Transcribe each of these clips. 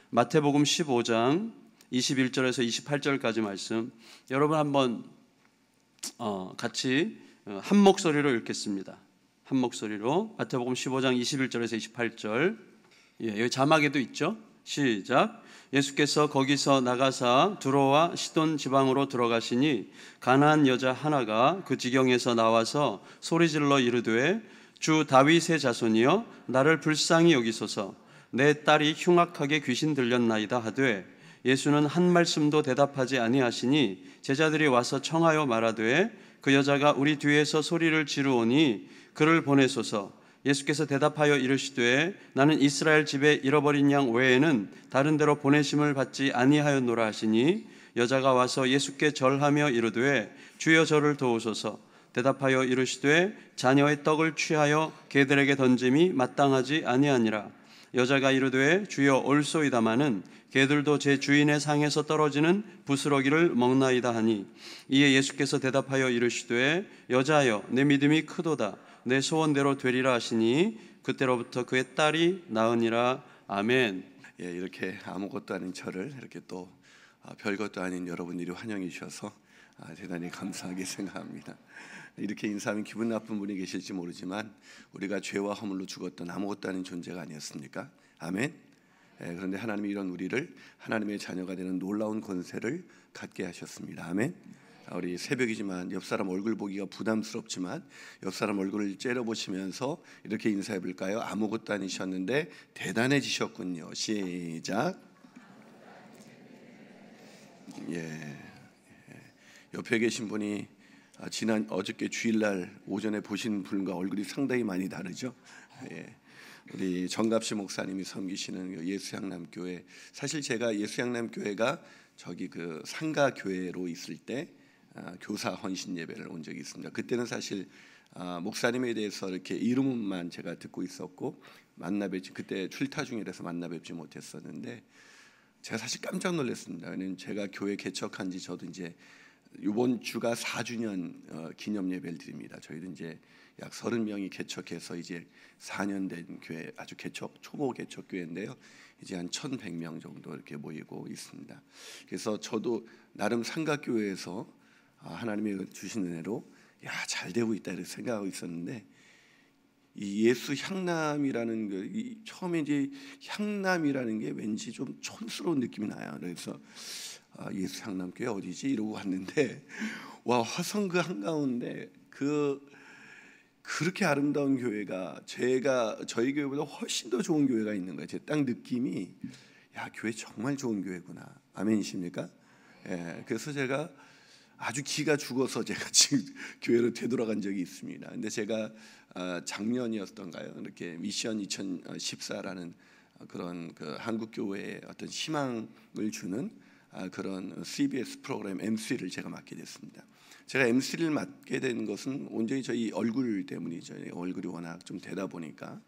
마태복음 15장 21절에서 28절까지 말씀 여러분 한번 같이 한 목소리로 읽겠습니다. 한 목소리로 마태복음 15장 21절에서 28절 여기 자막에도 있죠. 시작. 예수께서 거기서 나가사 두로와 시돈 지방으로 들어가시니 가나안 여자 하나가 그 지경에서 나와서 소리질러 이르되 주 다윗의 자손이여 나를 불쌍히 여기소서 내 딸이 흉악하게 귀신 들렸나이다 하되 예수는 한 말씀도 대답하지 아니하시니 제자들이 와서 청하여 말하되 그 여자가 우리 뒤에서 소리를 지르오니 그를 보내소서. 예수께서 대답하여 이르시되 나는 이스라엘 집에 잃어버린 양 외에는 다른 데로 보내심을 받지 아니하였노라 하시니 여자가 와서 예수께 절하며 이르되 주여 저를 도우소서. 대답하여 이르시되 자녀의 떡을 취하여 개들에게 던짐이 마땅하지 아니하니라. 여자가 이르되 주여 옳소이다마는 개들도 제 주인의 상에서 떨어지는 부스러기를 먹나이다 하니 이에 예수께서 대답하여 이르시되 여자여 내 믿음이 크도다 내 소원대로 되리라 하시니 그때로부터 그의 딸이 나으니라. 아멘. 이렇게 아무것도 아닌 저를 이렇게 또 별것도 아닌 여러분들이 환영해 주셔서 대단히 감사하게 생각합니다. 이렇게 인사하면 기분 나쁜 분이 계실지 모르지만 우리가 죄와 허물로 죽었던 아무것도 아닌 존재가 아니었습니까? 아멘. 그런데 하나님이 이런 우리를 하나님의 자녀가 되는 놀라운 권세를 갖게 하셨습니다. 아멘. 우리 새벽이지만 옆 사람 얼굴 보기가 부담스럽지만 옆 사람 얼굴을 째려보시면서 이렇게 인사해 볼까요? 아무것도 아니셨는데 대단해지셨군요. 시작. 옆에 계신 분이 어저께 주일날 오전에 보신 분과 얼굴이 상당히 많이 다르죠. 우리 정갑시 목사님이 섬기시는 예수향남교회, 사실 제가 예수향남교회가 저기 그 상가교회로 있을 때 교사 헌신 예배를 온 적이 있습니다. 그때는 사실 목사님에 대해서 이렇게 이름만 제가 듣고 있었고 만나뵙지, 그때 출타 중이라서 만나뵙지 못했었는데 제가 사실 깜짝 놀랐습니다. 왜냐면 제가 교회 개척한 지 저도 이제 이번 주가 4주년 기념 예배를 드립니다. 저희도 이제 약 30명이 개척해서 이제 4년 된 교회, 아주 초보 개척 교회인데요. 이제 한 1,100명 정도 이렇게 모이고 있습니다. 그래서 저도 나름 상가교회에서 하나님이 주신 은혜로 잘 되고 있다 이렇게 생각하고 있었는데 이 예수 향남이라는 처음에 이제 향남이라는 게 왠지 좀 촌스러운 느낌이 나요. 그래서 예수 향남교회 어디지 이러고 갔는데 와, 화성 그 한가운데 그렇게 아름다운 교회가 저희 교회보다 훨씬 더 좋은 교회가 있는 거예요. 제 딱 느낌이 교회 정말 좋은 교회구나. 아멘이십니까? 그래서 제가 아주 기가 죽어서 제가 지금 교회로 되돌아간 적이 있습니다. 근데 제가 작년이었던가요? 이렇게 미션 2014라는 그런 그 한국 교회의 어떤 희망을 주는 그런 CBS 프로그램 MC를 제가 맡게 됐습니다. 제가 MC를 맡게 된 것은 온전히 저희 얼굴 때문이죠. 얼굴이 워낙 좀 되다 보니까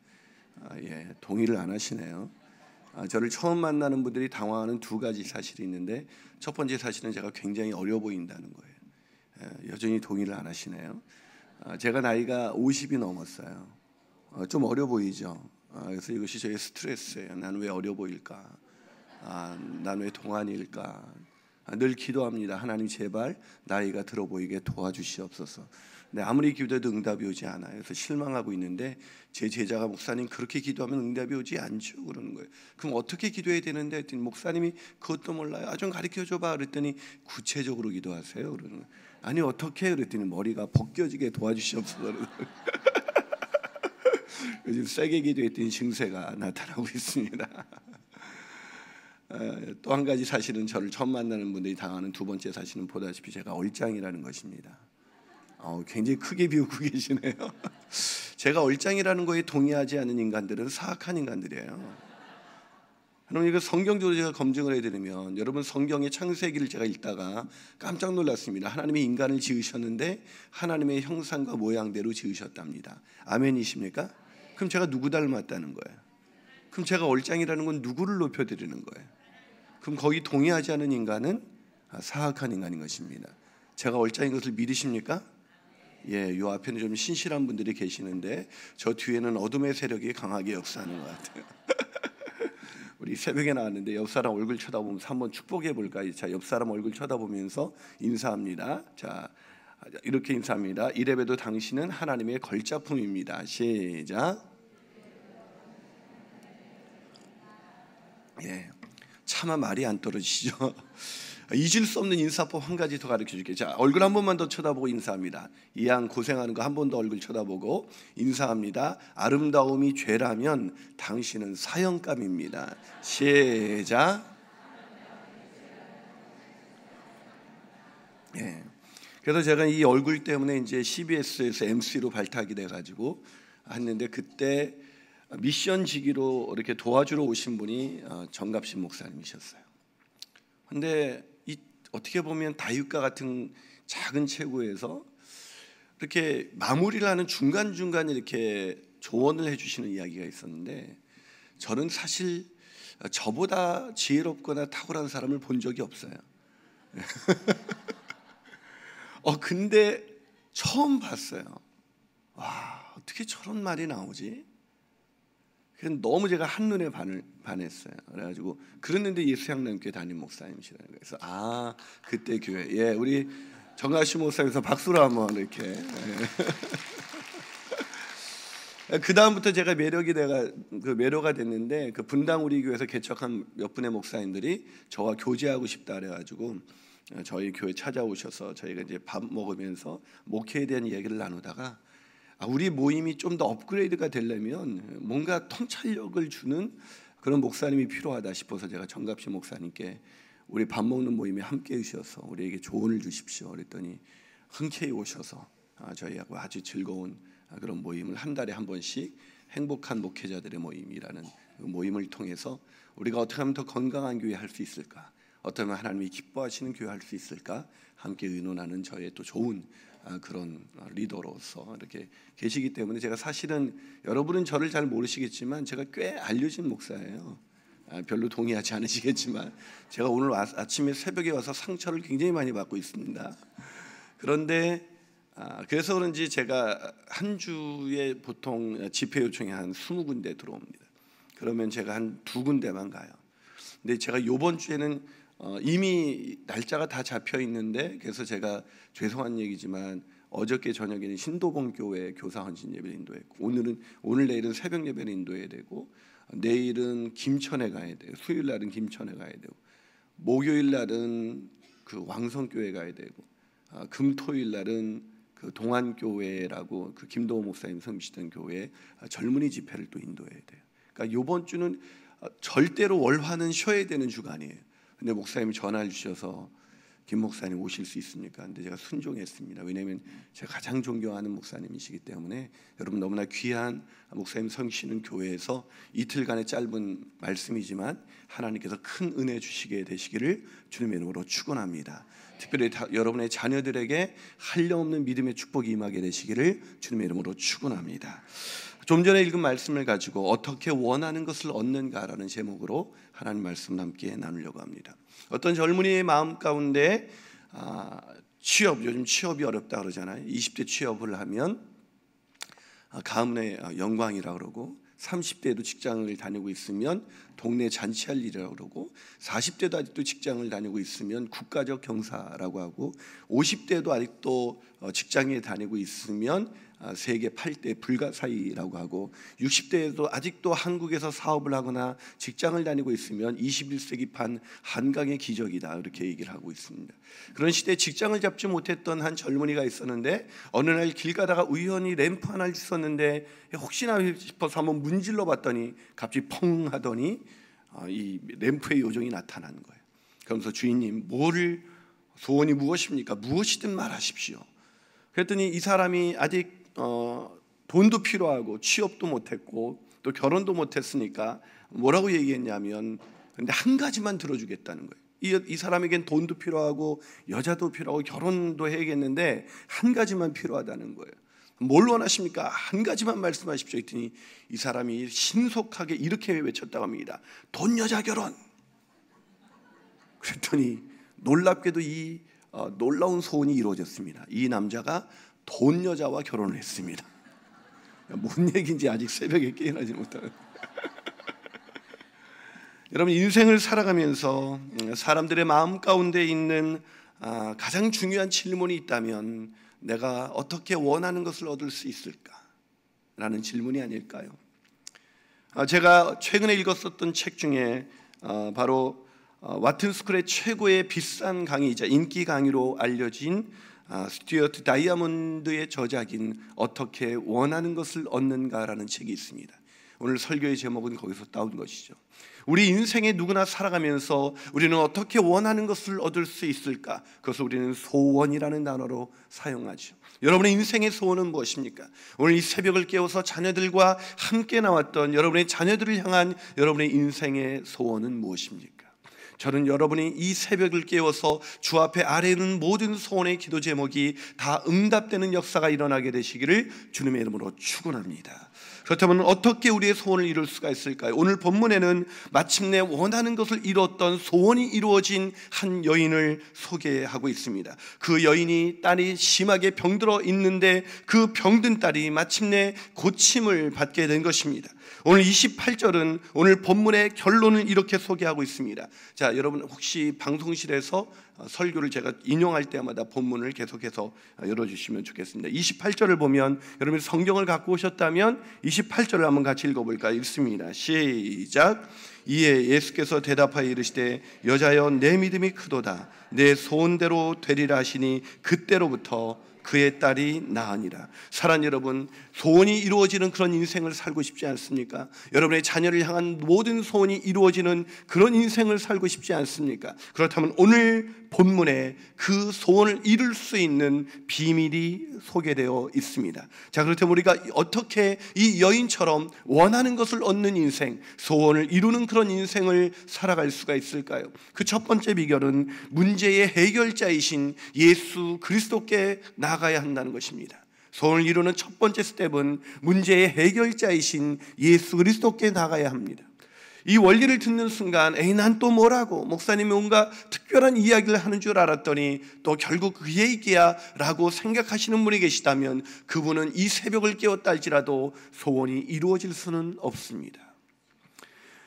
동의를 안 하시네요. 저를 처음 만나는 분들이 당황하는 두 가지 사실이 있는데 첫 번째 사실은 제가 굉장히 어려 보인다는 거예요. 여전히 동의를 안 하시네요. 제가 나이가 50이 넘었어요. 좀 어려 보이죠. 그래서 이것이 저의 스트레스예요. 나는 왜 어려 보일까? 난 왜 동안일까? 늘 기도합니다. 하나님 제발 나이가 들어 보이게 도와주시옵소서. 근데 아무리 기도해도 응답이 오지 않아요. 그래서 실망하고 있는데 제 제자가 목사님 그렇게 기도하면 응답이 오지 않죠 그러는 거예요. 그럼 어떻게 기도해야 되는데 했더니 목사님이 그것도 몰라요. 좀 가르쳐 줘봐 그랬더니 구체적으로 기도하세요 그러는 거예요. 아니 어떻게 그랬더니 머리가 벗겨지게 도와주시옵소서 그러는 거예요. 요즘 세게 기도했더니 증세가 나타나고 있습니다. 또 한 가지 사실은 저를 처음 만나는 분들이 당하는 두 번째 사실은 보다시피 제가 얼짱이라는 것입니다. 굉장히 크게 비우고 계시네요. 제가 얼짱이라는 거에 동의하지 않는 인간들은 사악한 인간들이에요. 여러분 이거 성경적으로 제가 검증을 해드리면 여러분 성경의 창세기를 제가 읽다가 깜짝 놀랐습니다. 하나님이 인간을 지으셨는데 하나님의 형상과 모양대로 지으셨답니다. 아멘이십니까? 그럼 제가 누구 닮았다는 거예요? 그럼 제가 얼짱이라는 건 누구를 높여드리는 거예요? 그럼 거기 동의하지 않는 인간은 사악한 인간인 것입니다. 제가 얼짱인 것을 믿으십니까? 요 앞에는 좀 신실한 분들이 계시는데 저 뒤에는 어둠의 세력이 강하게 역사하는 것 같아요. 우리 새벽에 나왔는데 옆 사람 얼굴 쳐다보면서 한번 축복해 볼까요? 자, 옆 사람 얼굴 쳐다보면서 인사합니다. 자, 이렇게 인사합니다. 이래봬도 당신은 하나님의 걸작품입니다. 시작. 예, 차마 말이 안 떨어지죠. 잊을 수 없는 인사법 한 가지 더 가르쳐 줄게요. 자, 얼굴 한 번만 더 쳐다보고 인사합니다. 이왕 고생하는 거 한 번 더 얼굴 쳐다보고 인사합니다. 아름다움이 죄라면 당신은 사형감입니다. 시작. 예. 그래서 제가 이 얼굴 때문에 이제 CBS에서 MC로 발탁이 돼가지고 했는데, 그때 미션지기로 이렇게 도와주러 오신 분이 정갑신 목사님이셨어요. 근데 어떻게 보면 다윗과 같은 작은 체구에서 이렇게 마무리를 하는 중간중간 이렇게 조언을 해주시는 이야기가 있었는데, 저는 사실 저보다 지혜롭거나 탁월한 사람을 본 적이 없어요. 근데 처음 봤어요. 와, 어떻게 저런 말이 나오지? 그래서 너무 제가 한눈에 반했어요. 그래가지고 그랬는데 예수향남교회 담임 목사님이시라는 거예요. 그래서 그때 교회, 예, 우리 정가시 목사님께서 박수로 한번 이렇게. 그 다음부터 제가 매료가 됐는데, 그 분당 우리 교회에서 개척한 몇 분의 목사님들이 저와 교제하고 싶다 그래가지고 저희 교회 찾아오셔서 저희가 이제 밥 먹으면서 목회에 대한 얘기를 나누다가, 우리 모임이 좀 더 업그레이드가 되려면 뭔가 통찰력을 주는 그런 목사님이 필요하다 싶어서 제가 정갑신 목사님께 우리 밥 먹는 모임에 함께 해주셔서 우리에게 조언을 주십시오 그랬더니 흔쾌히 오셔서 저희하고 아주 즐거운 그런 모임을 한 달에 한 번씩 행복한 목회자들의 모임이라는 그 모임을 통해서 우리가 어떻게 하면 더 건강한 교회 할 수 있을까, 어떻게 하면 하나님이 기뻐하시는 교회 할 수 있을까 함께 의논하는 저의 또 좋은 그런 리더로서 이렇게 계시기 때문에, 제가 사실은 여러분은 저를 잘 모르시겠지만 제가 꽤 알려진 목사예요. 별로 동의하지 않으시겠지만 제가 오늘 아침에 새벽에 와서 상처를 굉장히 많이 받고 있습니다. 그런데 그래서 그런지 제가 한 주에 보통 집회 요청이 한 20군데 들어옵니다. 그러면 제가 한 2군데만 가요. 근데 제가 이번 주에는 이미 날짜가 다 잡혀 있는데, 그래서 제가 죄송한 얘기지만 어저께 저녁에는 신도봉 교회 교사 헌신 예배를 인도했고, 오늘 내일은 새벽 예배를 인도해야 되고, 내일은 김천에 가야 돼요. 수요일 날은 김천에 가야 되고, 목요일 날은 그 왕성교회 가야 되고, 금토일 날은 그 동안교회라고 그 김도호 목사님 섬기시던 교회 젊은이 집회를 또 인도해야 돼요. 그러니까 이번 주는 절대로 월화는 쉬어야 되는 주간이에요. 근데 목사님이 전화를 주셔서 김 목사님 오실 수 있습니까? 근데 제가 순종했습니다. 왜냐하면 제가 가장 존경하는 목사님이시기 때문에, 여러분 너무나 귀한 목사님 섬기시는 교회에서 이틀간의 짧은 말씀이지만 하나님께서 큰 은혜 주시게 되시기를 주님의 이름으로 축원합니다. 특별히 여러분의 자녀들에게 한량없는 믿음의 축복이 임하게 되시기를 주님의 이름으로 축원합니다. 좀 전에 읽은 말씀을 가지고 어떻게 원하는 것을 얻는가라는 제목으로 하나님 말씀 함께 나누려고 합니다. 어떤 젊은이의 마음 가운데 요즘 취업이 어렵다 그러잖아요. 20대 취업을 하면 가문의 영광이라고 그러고, 30대에도 직장을 다니고 있으면 동네 잔치할 일이라고 그러고, 40대도 아직도 직장을 다니고 있으면 국가적 경사라고 하고, 50대도 아직도 직장에 다니고 있으면 세계 8대 불가사의라고 하고, 60대에도 아직도 한국에서 사업을 하거나 직장을 다니고 있으면 21세기판 한강의 기적이다 이렇게 얘기를 하고 있습니다. 그런 시대에 직장을 잡지 못했던 한 젊은이가 있었는데, 어느 날 길 가다가 우연히 램프 하나를 주웠는데 혹시나 싶어서 한번 문질러 봤더니 갑자기 펑 하더니 이 램프의 요정이 나타난 거예요. 그러면서 주인님, 소원이 무엇입니까? 무엇이든 말하십시오. 그랬더니 이 사람이 아직 돈도 필요하고 취업도 못했고 또 결혼도 못했으니까 뭐라고 얘기했냐면, 근데 한 가지만 들어주겠다는 거예요. 이 사람에겐 돈도 필요하고 여자도 필요하고 결혼도 해야겠는데 한 가지만 필요하다는 거예요. 뭘 원하십니까? 한 가지만 말씀하십시오 했더니 이 사람이 신속하게 이렇게 외쳤다고 합니다. 돈, 여자, 결혼. 그랬더니 놀랍게도 이 놀라운 소원이 이루어졌습니다. 이 남자가 돈 여자와 결혼을 했습니다. 뭔 얘기인지 아직 새벽에 깨어나지 못하는. 여러분, 인생을 살아가면서 사람들의 마음 가운데 있는 가장 중요한 질문이 있다면 내가 어떻게 원하는 것을 얻을 수 있을까? 라는 질문이 아닐까요? 제가 최근에 읽었었던 책 중에 바로 와튼스쿨의 최고의 비싼 강의이자 인기 강의로 알려진 스튜어트 다이아몬드의 저작인 어떻게 원하는 것을 얻는가라는 책이 있습니다. 오늘 설교의 제목은 거기서 따온 것이죠. 우리 인생에 누구나 살아가면서 우리는 어떻게 원하는 것을 얻을 수 있을까? 그것을 우리는 소원이라는 단어로 사용하죠. 여러분의 인생의 소원은 무엇입니까? 오늘 이 새벽을 깨워서 자녀들과 함께 나왔던 여러분의 자녀들을 향한 여러분의 인생의 소원은 무엇입니까? 저는 여러분이 이 새벽을 깨워서 주 앞에 아래에 있는 모든 소원의 기도 제목이 다 응답되는 역사가 일어나게 되시기를 주님의 이름으로 축원합니다. 그렇다면 어떻게 우리의 소원을 이룰 수가 있을까요? 오늘 본문에는 마침내 원하는 것을 이루었던 소원이 이루어진 한 여인을 소개하고 있습니다. 그 여인이 딸이 심하게 병들어 있는데 그 병든 딸이 마침내 고침을 받게 된 것입니다. 오늘 28절은 오늘 본문의 결론을 이렇게 소개하고 있습니다. 자, 여러분 혹시 방송실에서 설교를 제가 인용할 때마다 본문을 계속해서 열어주시면 좋겠습니다. 28절을 보면 여러분 성경을 갖고 오셨다면 28절을 한번 같이 읽어볼까요? 읽습니다. 시작. 이에 예수께서 대답하여 이르시되 여자여 내 믿음이 크도다. 내 소원대로 되리라 하시니 그때로부터 그의 딸이 나으니라. 사랑하는 여러분, 소원이 이루어지는 그런 인생을 살고 싶지 않습니까? 여러분의 자녀를 향한 모든 소원이 이루어지는 그런 인생을 살고 싶지 않습니까? 그렇다면 오늘 본문에 그 소원을 이룰 수 있는 비밀이 소개되어 있습니다. 자, 그렇다면 우리가 어떻게 이 여인처럼 원하는 것을 얻는 인생, 소원을 이루는 그런 인생을 살아갈 수가 있을까요? 그 첫 번째 비결은 문제의 해결자이신 예수 그리스도께 나아가야 한다는 것입니다. 소원을 이루는 첫 번째 스텝은 문제의 해결자이신 예수 그리스도께 나가야 합니다. 이 원리를 듣는 순간 난 또 뭐라고 목사님이 뭔가 특별한 이야기를 하는 줄 알았더니 또 결국 그 얘기야 라고 생각하시는 분이 계시다면 그분은 이 새벽을 깨웠다 할지라도 소원이 이루어질 수는 없습니다.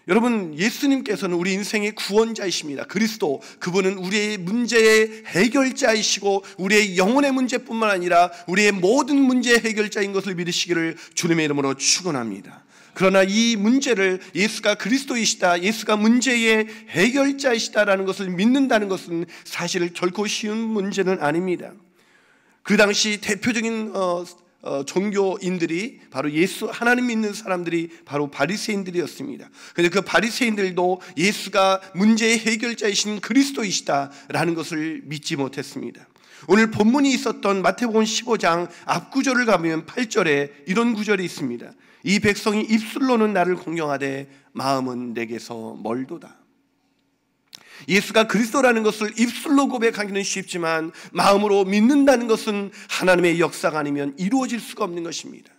여러분, 예수님께서는 우리 인생의 구원자이십니다. 그리스도, 그분은 우리의 문제의 해결자이시고 우리의 영혼의 문제뿐만 아니라 우리의 모든 문제의 해결자인 것을 믿으시기를 주님의 이름으로 축원합니다. 그러나 이 문제를 예수가 그리스도이시다, 예수가 문제의 해결자이시다라는 것을 믿는다는 것은 사실 결코 쉬운 문제는 아닙니다. 그 당시 대표적인 종교인들이 바로 예수 하나님 믿는 사람들이 바로 바리새인들이었습니다. 그런데 그 바리새인들도 예수가 문제의 해결자이신 그리스도이시다라는 것을 믿지 못했습니다. 오늘 본문이 있었던 마태복음 15장 앞구절을 가면 8절에 이런 구절이 있습니다. 이 백성이 입술로는 나를 공경하되 마음은 내게서 멀도다. 예수가 그리스도라는 것을 입술로 고백하기는 쉽지만 마음으로 믿는다는 것은 하나님의 역사가 아니면 이루어질 수가 없는 것입니다.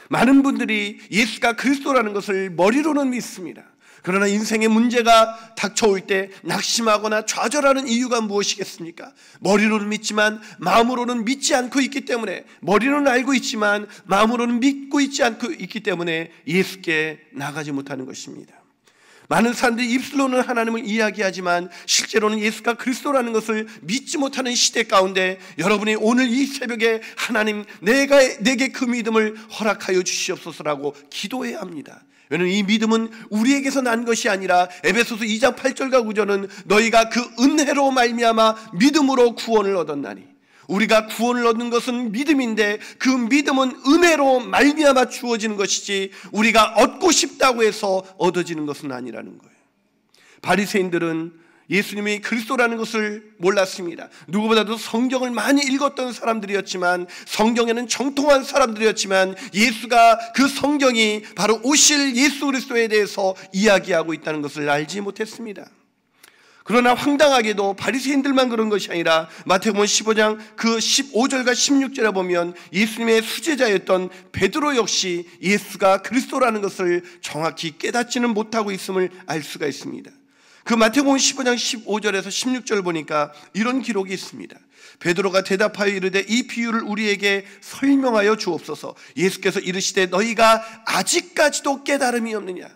많은 분들이 예수가 그리스도라는 것을 머리로는 믿습니다. 그러나 인생의 문제가 닥쳐올 때 낙심하거나 좌절하는 이유가 무엇이겠습니까? 머리로는 믿지만 마음으로는 믿지 않고 있기 때문에, 머리로는 알고 있지만 마음으로는 믿고 있지 않고 있기 때문에 예수께 나가지 못하는 것입니다. 많은 사람들이 입술로는 하나님을 이야기하지만 실제로는 예수가 그리스도라는 것을 믿지 못하는 시대 가운데 여러분이 오늘 이 새벽에 하나님 내게 그 믿음을 허락하여 주시옵소서라고 기도해야 합니다. 왜냐하면 이 믿음은 우리에게서 난 것이 아니라 에베소서 2장 8절과 9절은 너희가 그 은혜로 말미암아 믿음으로 구원을 얻었나니, 우리가 구원을 얻는 것은 믿음인데 그 믿음은 은혜로 말미암아 주어지는 것이지 우리가 얻고 싶다고 해서 얻어지는 것은 아니라는 거예요. 바리새인들은 예수님이 그리스도라는 것을 몰랐습니다. 누구보다도 성경을 많이 읽었던 사람들이었지만, 성경에는 정통한 사람들이었지만 예수가 그 성경이 바로 오실 예수 그리스도에 대해서 이야기하고 있다는 것을 알지 못했습니다. 그러나 황당하게도 바리새인들만 그런 것이 아니라 마태복음 15장 그 15절과 16절에 보면 예수님의 수제자였던 베드로 역시 예수가 그리스도라는 것을 정확히 깨닫지는 못하고 있음을 알 수가 있습니다. 그 마태복음 15장 15절에서 16절 보니까 이런 기록이 있습니다. 베드로가 대답하여 이르되 이 비유를 우리에게 설명하여 주옵소서. 예수께서 이르시되 너희가 아직까지도 깨달음이 없느냐?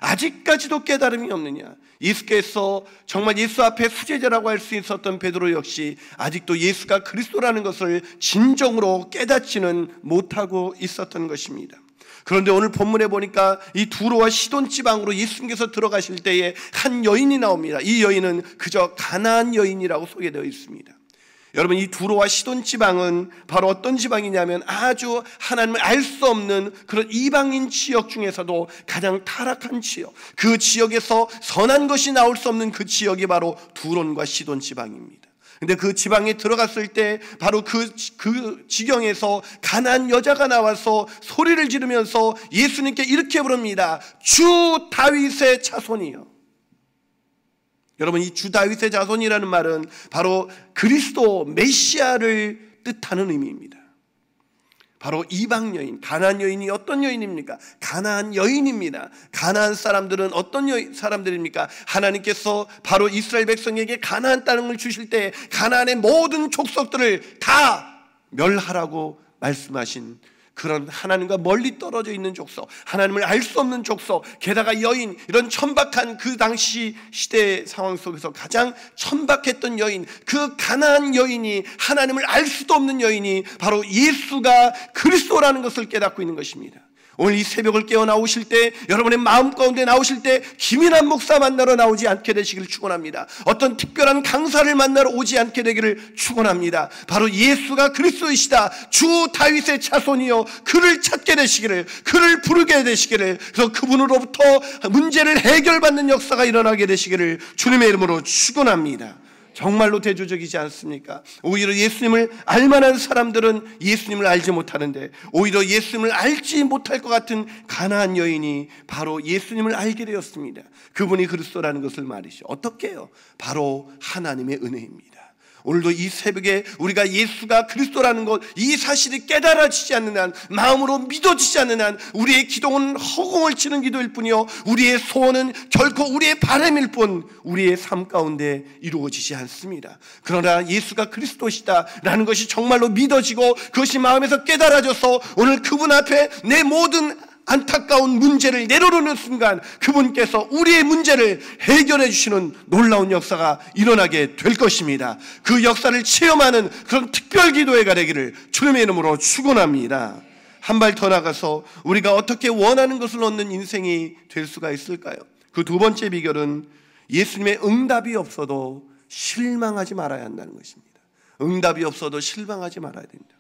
아직까지도 깨달음이 없느냐? 예수께서 정말 예수 앞에 수제자라고 할 수 있었던 베드로 역시 아직도 예수가 그리스도라는 것을 진정으로 깨닫지는 못하고 있었던 것입니다. 그런데 오늘 본문에 보니까 이 두로와 시돈 지방으로 예수님께서 들어가실 때에 한 여인이 나옵니다. 이 여인은 그저 가나안 여인이라고 소개되어 있습니다. 여러분, 이 두로와 시돈 지방은 바로 어떤 지방이냐면 아주 하나님을 알 수 없는 그런 이방인 지역 중에서도 가장 타락한 지역, 그 지역에서 선한 것이 나올 수 없는 그 지역이 바로 두론과 시돈 지방입니다. 근데 그 지방에 들어갔을 때 바로 그 지경에서 가난한 여자가 나와서 소리를 지르면서 예수님께 이렇게 부릅니다. 주 다윗의 자손이요. 여러분, 이 주 다윗의 자손이라는 말은 바로 그리스도 메시아를 뜻하는 의미입니다. 바로 이방 여인, 가나안 여인이 어떤 여인입니까? 가나안 여인입니다. 가나안 사람들은 어떤 사람들입니까? 하나님께서 바로 이스라엘 백성에게 가나안 땅을 주실 때 가나안의 모든 족속들을 다 멸하라고 말씀하신 그런 하나님과 멀리 떨어져 있는 족속, 하나님을 알 수 없는 족속, 게다가 여인, 이런 천박한 그 당시 시대 상황 속에서 가장 천박했던 여인, 그 가나안 여인이, 하나님을 알 수도 없는 여인이 바로 예수가 그리스도라는 것을 깨닫고 있는 것입니다. 오늘 이 새벽을 깨어 나오실 때, 여러분의 마음 가운데 나오실 때 김인환 목사 만나러 나오지 않게 되시기를 축원합니다. 어떤 특별한 강사를 만나러 오지 않게 되기를 축원합니다. 바로 예수가 그리스도이시다, 주 다윗의 자손이요, 그를 찾게 되시기를, 그를 부르게 되시기를, 그래서 그분으로부터 문제를 해결받는 역사가 일어나게 되시기를 주님의 이름으로 축원합니다. 정말로 대조적이지 않습니까? 오히려 예수님을 알만한 사람들은 예수님을 알지 못하는데, 오히려 예수님을 알지 못할 것 같은 가나안 여인이 바로 예수님을 알게 되었습니다. 그분이 그리스도라는 것을 말이죠. 어떻게 해요? 바로 하나님의 은혜입니다. 오늘도 이 새벽에 우리가 예수가 그리스도라는 것, 이 사실이 깨달아지지 않는 한, 마음으로 믿어지지 않는 한 우리의 기도는 허공을 치는 기도일 뿐이요, 우리의 소원은 결코 우리의 바람일 뿐 우리의 삶 가운데 이루어지지 않습니다. 그러나 예수가 그리스도시다라는 것이 정말로 믿어지고 그것이 마음에서 깨달아져서 오늘 그분 앞에 내 모든 안타까운 문제를 내려놓는 순간 그분께서 우리의 문제를 해결해 주시는 놀라운 역사가 일어나게 될 것입니다. 그 역사를 체험하는 그런 특별 기도회가 되기를 주님의 이름으로 축원합니다. 한 발 더 나가서 우리가 어떻게 원하는 것을 얻는 인생이 될 수가 있을까요? 그 두 번째 비결은 예수님의 응답이 없어도 실망하지 말아야 한다는 것입니다. 응답이 없어도 실망하지 말아야 됩니다.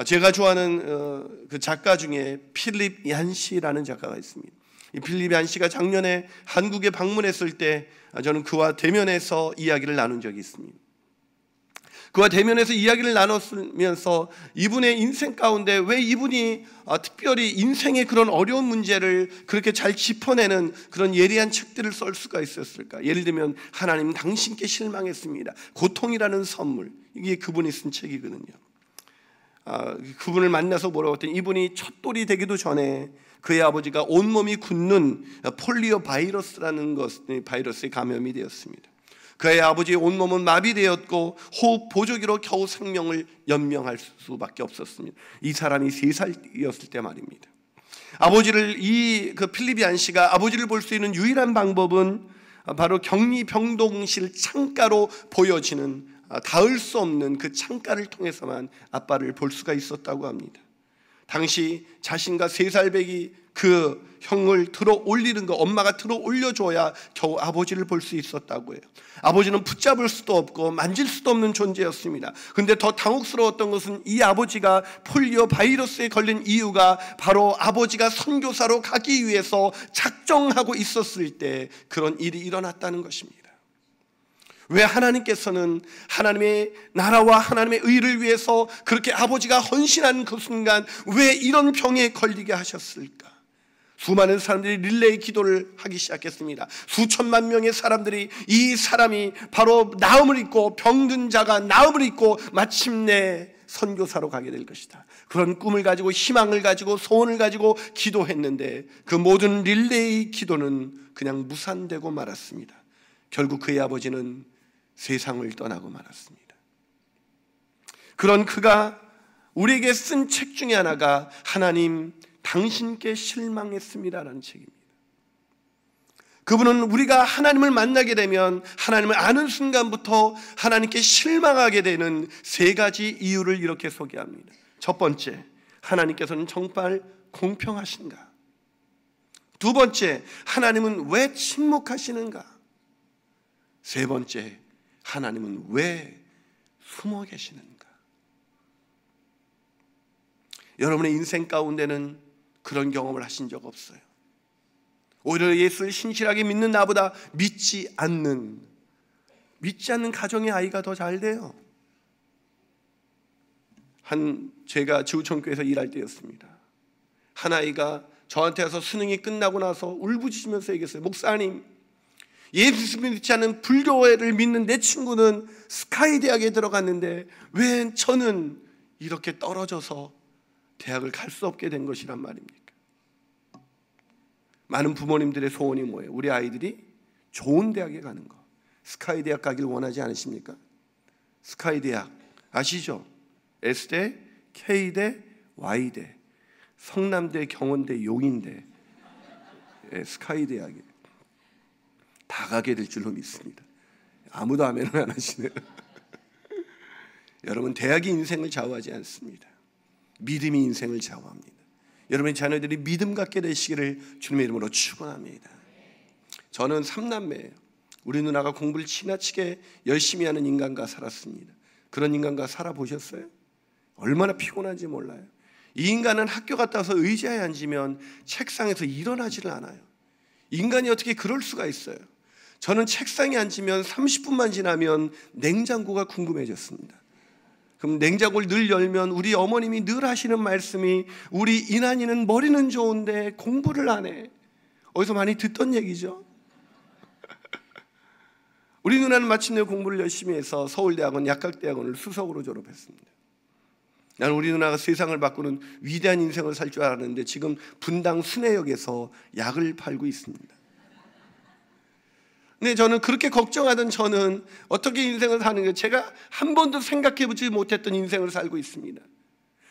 제가 좋아하는 그 작가 중에 필립 얀시라는 작가가 있습니다. 이 필립 얀시가 작년에 한국에 방문했을 때 저는 그와 대면해서 이야기를 나눈 적이 있습니다. 그와 대면해서 이야기를 나눴으면서 이분의 인생 가운데 왜 이분이 특별히 인생의 그런 어려운 문제를 그렇게 잘 짚어내는 그런 예리한 책들을 쓸 수가 있었을까? 예를 들면 하나님 당신께 실망했습니다, 고통이라는 선물, 이게 그분이 쓴 책이거든요. 그분을 만나서 뭐라고 했더니 이분이 첫돌이 되기도 전에 그의 아버지가 온몸이 굳는 폴리오 바이러스라는 바이러스에 감염이 되었습니다. 그의 아버지의 온몸은 마비되었고 호흡 보조기로 겨우 생명을 연명할 수밖에 없었습니다. 이 사람이 3살이었을 때 말입니다. 아버지를 그 필립 얀시가 아버지를 볼 수 있는 유일한 방법은 바로 격리병동실 창가로 보여지는 닿을 수 없는 그 창가를 통해서만 아빠를 볼 수가 있었다고 합니다. 당시 자신과 3살 배기 그 형을 들어 올리는 거, 엄마가 들어 올려줘야 겨우 아버지를 볼 수 있었다고 해요. 아버지는 붙잡을 수도 없고 만질 수도 없는 존재였습니다. 그런데 더 당혹스러웠던 것은 이 아버지가 폴리오 바이러스에 걸린 이유가 바로 아버지가 선교사로 가기 위해서 작정하고 있었을 때 그런 일이 일어났다는 것입니다. 왜 하나님께서는 하나님의 나라와 하나님의 의를 위해서 그렇게 아버지가 헌신하는 그 순간 왜 이런 병에 걸리게 하셨을까? 수많은 사람들이 릴레이 기도를 하기 시작했습니다. 수천만 명의 사람들이 이 사람이 바로 나음을 입고, 병든 자가 나음을 입고 마침내 선교사로 가게 될 것이다, 그런 꿈을 가지고 희망을 가지고 소원을 가지고 기도했는데 그 모든 릴레이 기도는 그냥 무산되고 말았습니다. 결국 그의 아버지는 세상을 떠나고 말았습니다. 그런 그가 우리에게 쓴 책 중에 하나가 하나님 당신께 실망했습니다라는 책입니다. 그분은 우리가 하나님을 만나게 되면 하나님을 아는 순간부터 하나님께 실망하게 되는 세 가지 이유를 이렇게 소개합니다. 첫 번째, 하나님께서는 정말 공평하신가? 두 번째, 하나님은 왜 침묵하시는가? 세 번째, 하나님은 왜 숨어 계시는가? 여러분의 인생 가운데는 그런 경험을 하신 적 없어요? 오히려 예수를 신실하게 믿는 나보다 믿지 않는 가정의 아이가 더 잘 돼요. 제가 지구촌교회에서 일할 때였습니다. 한 아이가 저한테 와서 수능이 끝나고 나서 울부짖으면서 얘기했어요. 목사님, 예수 믿지 않는 불교회를 믿는 내 친구는 스카이 대학에 들어갔는데 왜 저는 이렇게 떨어져서 대학을 갈 수 없게 된 것이란 말입니까? 많은 부모님들의 소원이 뭐예요? 우리 아이들이 좋은 대학에 가는 거. 스카이 대학 가길 원하지 않으십니까? 스카이 대학 아시죠? S대, K대, Y대, 성남대, 경원대, 용인대, 스카이 대학에 다 가게 될 줄로 믿습니다. 아무도 아멘을 안 하시네요. 여러분, 대학이 인생을 좌우하지 않습니다. 믿음이 인생을 좌우합니다. 여러분의 자녀들이 믿음 갖게 되시기를 주님의 이름으로 축원합니다. 저는 3남매예요. 우리 누나가 공부를 지나치게 열심히 하는 인간과 살았습니다. 그런 인간과 살아보셨어요? 얼마나 피곤한지 몰라요. 이 인간은 학교 갔다 와서 의자에 앉으면 책상에서 일어나지를 않아요. 인간이 어떻게 그럴 수가 있어요? 저는 책상에 앉으면 30분만 지나면 냉장고가 궁금해졌습니다. 그럼 냉장고를 늘 열면 우리 어머님이 늘 하시는 말씀이 우리 이난이는 머리는 좋은데 공부를 안 해. 어디서 많이 듣던 얘기죠. 우리 누나는 마침내 공부를 열심히 해서 서울대학원 약학대학원을 수석으로 졸업했습니다. 나는 우리 누나가 세상을 바꾸는 위대한 인생을 살 줄 알았는데 지금 분당 순회역에서 약을 팔고 있습니다. 근데 저는 그렇게 걱정하던 저는 어떻게 인생을 사는가, 제가 한 번도 생각해보지 못했던 인생을 살고 있습니다.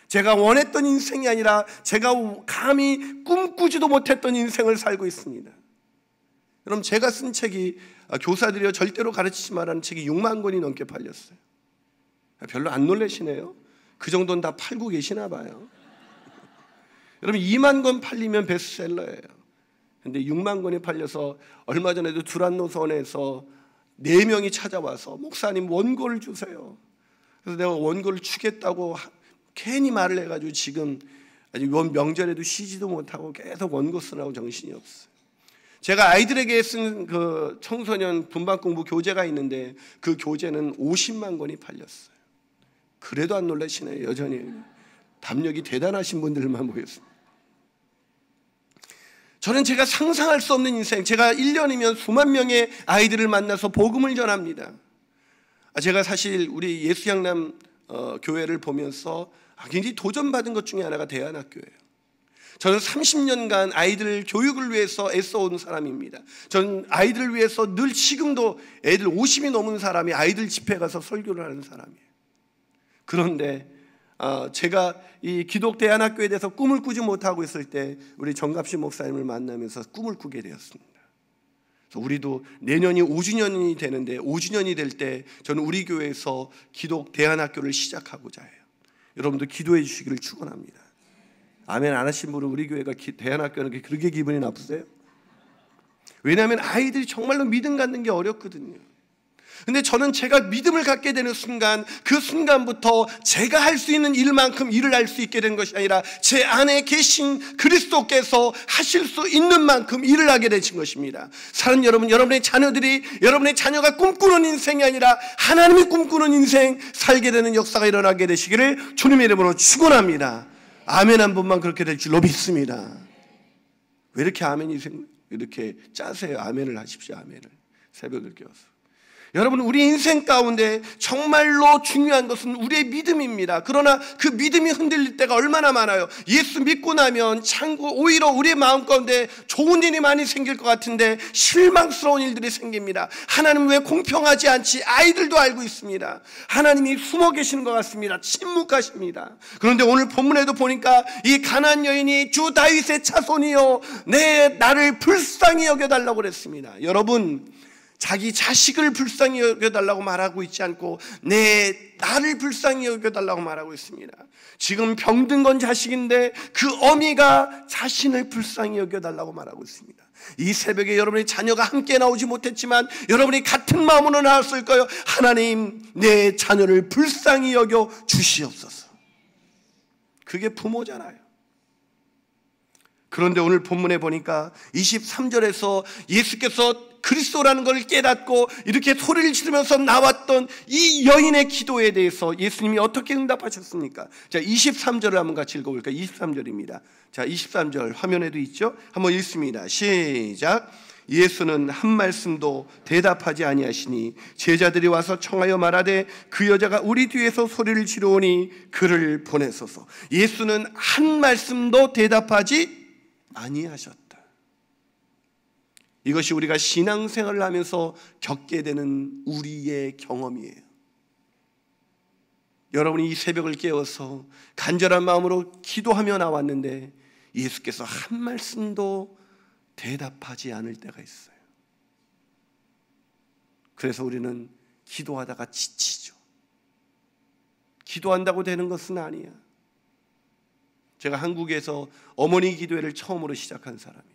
제가 원했던 인생이 아니라 제가 감히 꿈꾸지도 못했던 인생을 살고 있습니다. 여러분, 제가 쓴 책이 교사들이여 절대로 가르치지 말라는 책이 6만 권이 넘게 팔렸어요. 별로 안 놀라시네요. 그 정도는 다 팔고 계시나 봐요. 여러분, 2만 권 팔리면 베스트셀러예요. 근데 6만 권이 팔려서 얼마 전에도 두란노선에서 4명이 찾아와서 목사님 원고를 주세요. 그래서 내가 원고를 주겠다고 괜히 말을 해가지고 지금 아직 명절에도 쉬지도 못하고 계속 원고 쓰느라고 정신이 없어요. 제가 아이들에게 쓴 그 청소년 분반공부 교재가 있는데 그 교재는 50만 권이 팔렸어요. 그래도 안 놀라시네요. 여전히 담력이 대단하신 분들만 모였습니다. 저는 제가 상상할 수 없는 인생, 제가 1년이면 수만 명의 아이들을 만나서 복음을 전합니다. 제가 사실 우리 예수양남 교회를 보면서 굉장히 도전받은 것 중에 하나가 대안학교예요. 저는 30년간 아이들 교육을 위해서 애써온 사람입니다. 저는 아이들을 위해서 늘 지금도 애들 50이 넘은 사람이 아이들 집회 가서 설교를 하는 사람이에요. 그런데 제가 이 기독대안학교에 대해서 꿈을 꾸지 못하고 있을 때 우리 정갑신 목사님을 만나면서 꿈을 꾸게 되었습니다. 그래서 우리도 내년이 5주년이 되는데 5주년이 될 때 저는 우리 교회에서 기독대안학교를 시작하고자 해요. 여러분도 기도해 주시기를 축원합니다. 아멘 안 하신 분은 우리 교회가 대안학교는 그렇게 기분이 나쁘세요? 왜냐하면 아이들이 정말로 믿음 갖는 게 어렵거든요. 근데 저는 제가 믿음을 갖게 되는 순간, 그 순간부터 제가 할 수 있는 일만큼 일을 할 수 있게 된 것이 아니라 제 안에 계신 그리스도께서 하실 수 있는 만큼 일을 하게 되신 것입니다. 사랑하는 여러분, 여러분의 자녀들이, 여러분의 자녀가 꿈꾸는 인생이 아니라 하나님이 꿈꾸는 인생 살게 되는 역사가 일어나게 되시기를 주님의 이름으로 축원합니다. 아멘 한 번만 그렇게 될 줄로 믿습니다. 왜 이렇게 아멘이 이렇게 짜세요? 아멘을 하십시오. 아멘을 새벽을 깨워서. 여러분, 우리 인생 가운데 정말로 중요한 것은 우리의 믿음입니다. 그러나 그 믿음이 흔들릴 때가 얼마나 많아요. 예수 믿고 나면 오히려 우리의 마음 가운데 좋은 일이 많이 생길 것 같은데 실망스러운 일들이 생깁니다. 하나님 왜 공평하지 않지? 아이들도 알고 있습니다. 하나님이 숨어 계시는 것 같습니다. 침묵하십니다. 그런데 오늘 본문에도 보니까 이 가나안 여인이 주 다윗의 자손이여 나를 불쌍히 여겨달라고 그랬습니다. 여러분, 자기 자식을 불쌍히 여겨달라고 말하고 있지 않고 나를 불쌍히 여겨달라고 말하고 있습니다. 지금 병든 건 자식인데 그 어미가 자신을 불쌍히 여겨달라고 말하고 있습니다. 이 새벽에 여러분의 자녀가 함께 나오지 못했지만 여러분이 같은 마음으로 나왔을 거예요. 하나님, 내 자녀를 불쌍히 여겨 주시옵소서. 그게 부모잖아요. 그런데 오늘 본문에 보니까 23절에서 예수께서 그리스도라는 걸 깨닫고 이렇게 소리를 지르면서 나왔던 이 여인의 기도에 대해서 예수님이 어떻게 응답하셨습니까? 자, 23절을 한번 같이 읽어볼까요? 23절입니다. 자, 23절 화면에도 있죠? 한번 읽습니다. 시작. 예수는 한 말씀도 대답하지 아니하시니 제자들이 와서 청하여 말하되 그 여자가 우리 뒤에서 소리를 지르오니 그를 보내소서. 예수는 한 말씀도 대답하지 아니하셨다. 이것이 우리가 신앙생활을 하면서 겪게 되는 우리의 경험이에요. 여러분이 이 새벽을 깨워서 간절한 마음으로 기도하며 나왔는데 예수께서 한 말씀도 대답하지 않을 때가 있어요. 그래서 우리는 기도하다가 지치죠. 기도한다고 되는 것은 아니야. 제가 한국에서 어머니 기도회를 처음으로 시작한 사람이에요.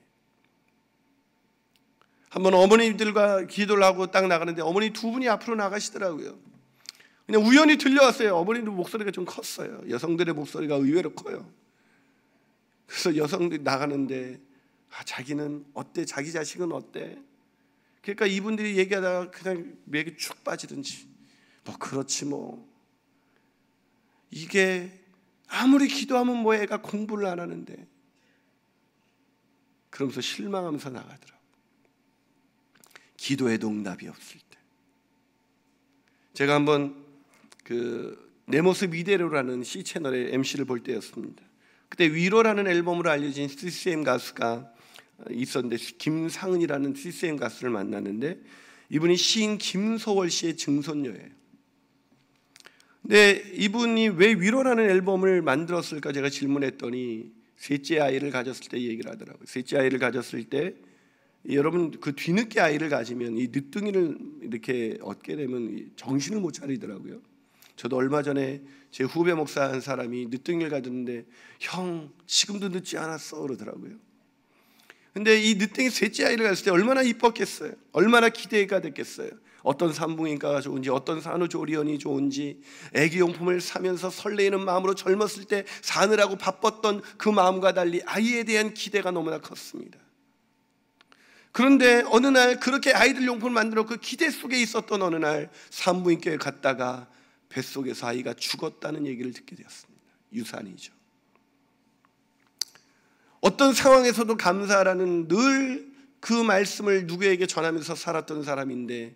한번 어머니들과 기도를 하고 딱 나가는데 어머니 두 분이 앞으로 나가시더라고요. 그냥 우연히 들려왔어요. 어머니들 목소리가 좀 컸어요. 여성들의 목소리가 의외로 커요. 그래서 여성들이 나가는데 자기는 어때? 자기 자식은 어때? 그러니까 이분들이 얘기하다가 그냥 맥이 축 빠지든지 그렇지 뭐. 이게 아무리 기도하면 뭐 애가 공부를 안 하는데. 그러면서 실망하면서 나가더라고요. 기도에도 응답이 없을 때. 제가 한번 내 모습 이대로라는 C채널의 MC를 볼 때였습니다. 그때 위로라는 앨범으로 알려진 CCM 가수가 있었는데 김상은이라는 CCM 가수를 만났는데 이분이 시인 김소월 씨의 증손녀예요. 근데 이분이 왜 위로라는 앨범을 만들었을까 제가 질문했더니 셋째 아이를 가졌을 때 얘기를 하더라고요. 셋째 아이를 가졌을 때 여러분 그 뒤늦게 아이를 가지면 이 늦둥이를 이렇게 얻게 되면 정신을 못 차리더라고요. 저도 얼마 전에 제 후배 목사 한 사람이 늦둥이를 가졌는데 형 지금도 늦지 않았어 그러더라고요. 근데 이 늦둥이 셋째 아이를 가졌을 때 얼마나 이뻤겠어요. 얼마나 기대가 됐겠어요. 어떤 산부인과가 좋은지 어떤 산후조리원이 좋은지 애기용품을 사면서 설레이는 마음으로 젊었을 때 사느라고 바빴던 그 마음과 달리 아이에 대한 기대가 너무나 컸습니다. 그런데 어느 날 그렇게 아이들 용품을 만들어 그 기대 속에 있었던 어느 날 산부인과에 갔다가 뱃속에서 아이가 죽었다는 얘기를 듣게 되었습니다. 유산이죠. 어떤 상황에서도 감사하라는 늘 그 말씀을 누구에게 전하면서 살았던 사람인데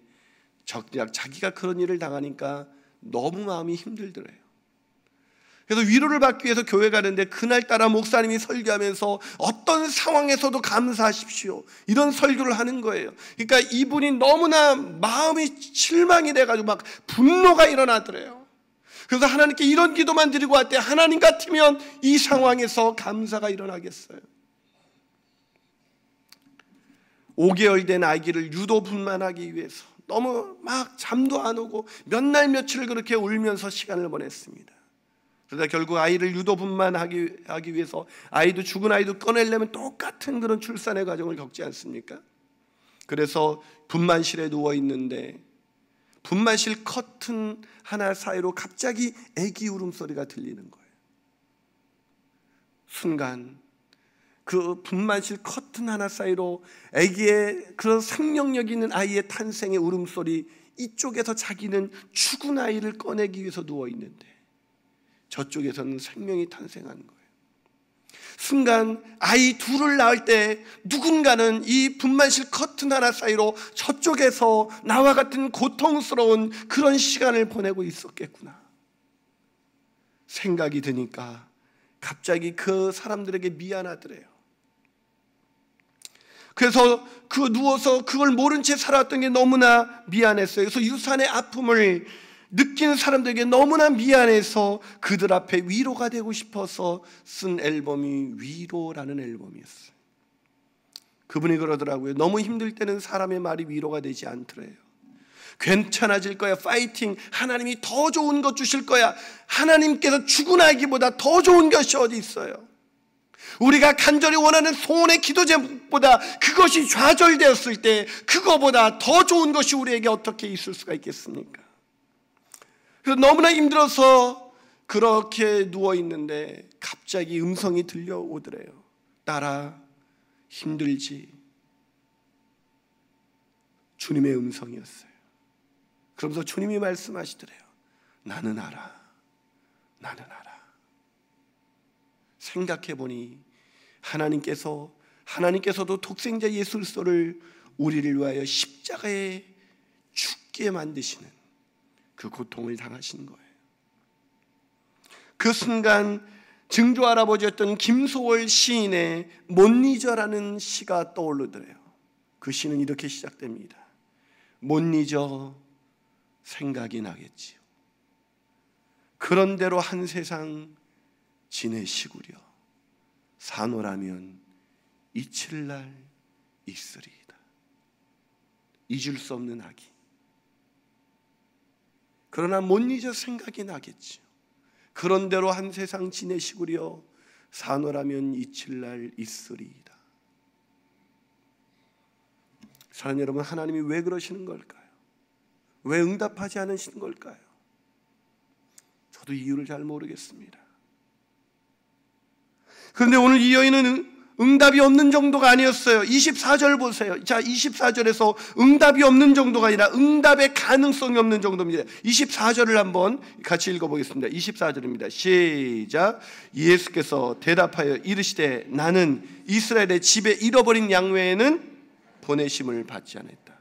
정작 자기가 그런 일을 당하니까 너무 마음이 힘들더래요. 그래서 위로를 받기 위해서 교회 가는데 그날따라 목사님이 설교하면서 어떤 상황에서도 감사하십시오 이런 설교를 하는 거예요. 그러니까 이분이 너무나 마음이 실망이 돼가지고 막 분노가 일어나더래요. 그래서 하나님께 이런 기도만 드리고 왔대. 하나님 같으면 이 상황에서 감사가 일어나겠어요. 5개월 된 아기를 유도분만하기 위해서 너무 막 잠도 안 오고 몇 날 며칠을 그렇게 울면서 시간을 보냈습니다. 그러다 결국 아이를 유도분만하기 위해서 아이도 죽은 아이도 꺼내려면 똑같은 그런 출산의 과정을 겪지 않습니까? 그래서 분만실에 누워 있는데 분만실 커튼 하나 사이로 갑자기 아기 울음소리가 들리는 거예요. 순간 그 분만실 커튼 하나 사이로 아기의 그런 생명력 있는 아이의 탄생의 울음소리, 이쪽에서 자기는 죽은 아이를 꺼내기 위해서 누워 있는데 저쪽에서는 생명이 탄생하는 거예요. 순간 아이 둘을 낳을 때 누군가는 이 분만실 커튼 하나 사이로 저쪽에서 나와 같은 고통스러운 그런 시간을 보내고 있었겠구나 생각이 드니까 갑자기 그 사람들에게 미안하더래요. 그래서 누워서 그걸 모른 채 살아왔던 게 너무나 미안했어요. 그래서 유산의 아픔을 느끼는 사람들에게 너무나 미안해서 그들 앞에 위로가 되고 싶어서 쓴 앨범이 위로라는 앨범이었어요. 그분이 그러더라고요. 너무 힘들 때는 사람의 말이 위로가 되지 않더래요. 괜찮아질 거야, 파이팅, 하나님이 더 좋은 것 주실 거야. 하나님께서 죽으나기보다 더 좋은 것이 어디 있어요. 우리가 간절히 원하는 소원의 기도 제목보다 그것이 좌절되었을 때 그거보다 더 좋은 것이 우리에게 어떻게 있을 수가 있겠습니까? 그래서 너무나 힘들어서 그렇게 누워있는데 갑자기 음성이 들려오더래요. 딸아, 힘들지? 주님의 음성이었어요. 그러면서 주님이 말씀하시더래요. 나는 알아. 나는 알아. 생각해보니 하나님께서도 독생자 예수 그리스도를 우리를 위하여 십자가에 죽게 만드시는 그 고통을 당하신 거예요. 그 순간 증조 할아버지였던 김소월 시인의 못 잊어라는 시가 떠오르더래요. 그 시는 이렇게 시작됩니다. 못 잊어 생각이 나겠지요. 그런대로 한 세상 지내시구려. 사노라면 잊힐 날 있으리이다. 잊을 수 없는 아기. 그러나 못 잊어 생각이 나겠지요. 그런대로 한 세상 지내시구려. 사노라면 잊힐 날 있으리이다. 사랑하는 여러분, 하나님이 왜 그러시는 걸까요? 왜 응답하지 않으시는 걸까요? 저도 이유를 잘 모르겠습니다. 그런데 오늘 이 여인은 응답이 없는 정도가 아니었어요. 24절 보세요. 자, 24절에서 응답이 없는 정도가 아니라 응답의 가능성이 없는 정도입니다. 24절을 한번 같이 읽어보겠습니다. 24절입니다. 시작. 예수께서 대답하여 이르시되 나는 이스라엘의 집에 잃어버린 양 외에는 보내심을 받지 않았다.